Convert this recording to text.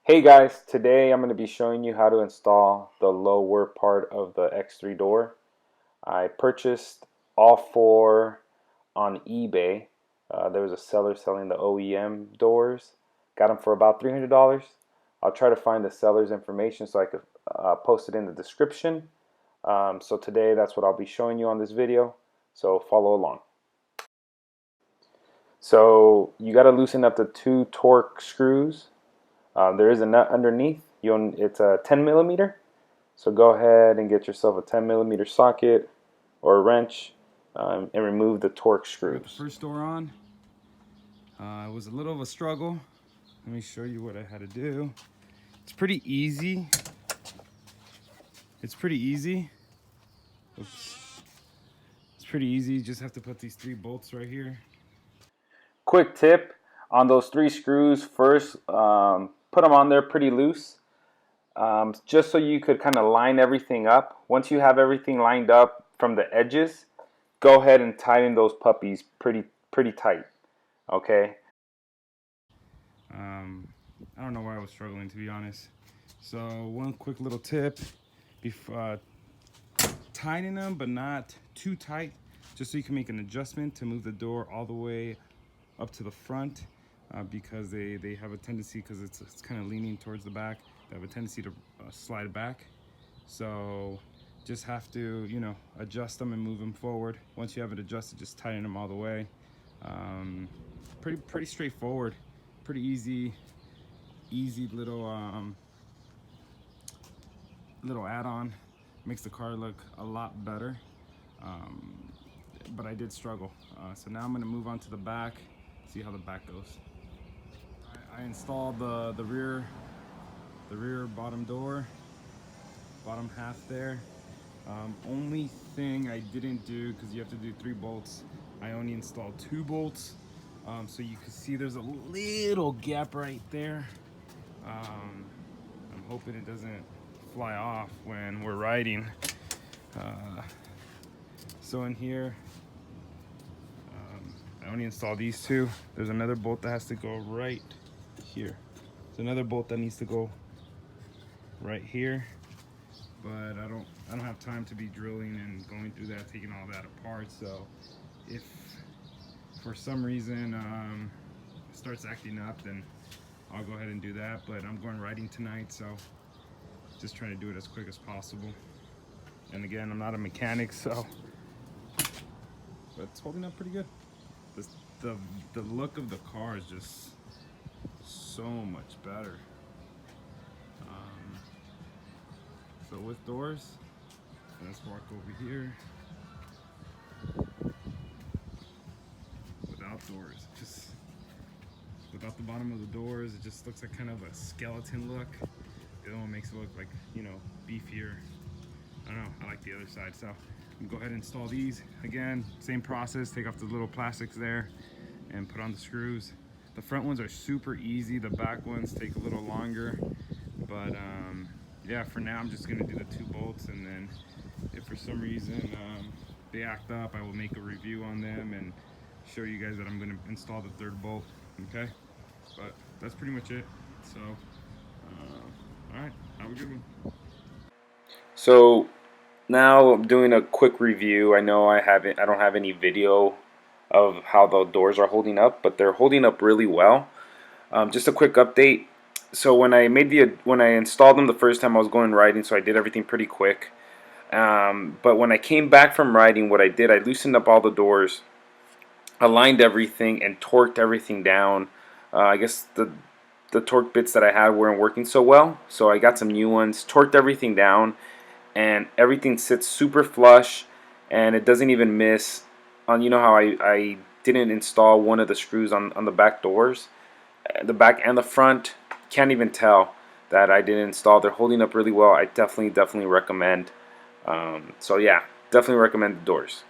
Hey guys, today I'm going to be showing you how to install the lower part of the X3 door. I purchased all four on eBay. There was a seller selling the OEM doors. Got them for about $300. I'll try to find the seller's information so I could post it in the description. So today that's what I'll be showing you on this video. So follow along. So you got to loosen up the two Torx screws. There is a nut underneath. It's a 10 millimeter. So go ahead and get yourself a 10 millimeter socket or a wrench and remove the Torx screws. Got the first door on. It was a little of a struggle. Let me show you what I had to do. It's pretty easy. Oops. It's pretty easy. You just have to put these three bolts right here. Quick tip on those three screws. First, put them on there pretty loose, just so you could kind of line everything up. Once you have everything lined up from the edges, go ahead and tighten those puppies pretty tight. Okay. I don't know why I was struggling, to be honest. So one quick little tip: tighten them, but not too tight, just so you can make an adjustment to move the door all the way up to the front, because they have a tendency, because it's kind of leaning towards the back, they have a tendency to slide back. So just have to, adjust them and move them forward. Once you have it adjusted, just tighten them all the way. Pretty straightforward, pretty easy little add-on. Makes the car look a lot better, but I did struggle. So now I'm going to move on to the back, see how the back goes. I installed the rear bottom door, bottom half there. Only thing I didn't do, because you have to do 3 bolts, I only installed 2 bolts. So you can see there's a little gap right there. I'm hoping it doesn't fly off when we're riding. So in here, I only installed these 2. There's another bolt that has to go right here. There's another bolt that needs to go right here, but I don't have time to be drilling and going through that, taking all that apart. So if for some reason it starts acting up, then I'll go ahead and do that. But I'm going riding tonight, so just trying to do it as quick as possible. And again, I'm not a mechanic, so, but it's holding up pretty good. The look of the car is just so much better. So with doors, let's walk over here. Without doors, just without the bottom of the doors, it just looks like kind of a skeleton look. The other one makes it look like, beefier. I don't know, I like the other side. So I'm go ahead and install these. Again, same process, take off the little plastics there and put on the screws. The front ones are super easy, the back ones take a little longer, but yeah, for now I'm just gonna do the 2 bolts, and then if for some reason they act up, I will make a review on them and show you guys that I'm gonna install the 3rd bolt. Okay, but that's pretty much it. So all right, have a good one. So now I'm doing a quick review. I know I don't have any video of how the doors are holding up, but they're holding up really well. Just a quick update. So when I installed them the first time, I was going riding, so I did everything pretty quick. But when I came back from riding, what I did, I loosened up all the doors, aligned everything, and torqued everything down. I guess the torque bits that I had weren't working so well, so I got some new ones, torqued everything down, and everything sits super flush, and it doesn't even miss. You know how I didn't install one of the screws on the back doors, the back and the front. Can't even tell that I didn't install. They're holding up really well. I definitely recommend. So yeah, definitely recommend the doors.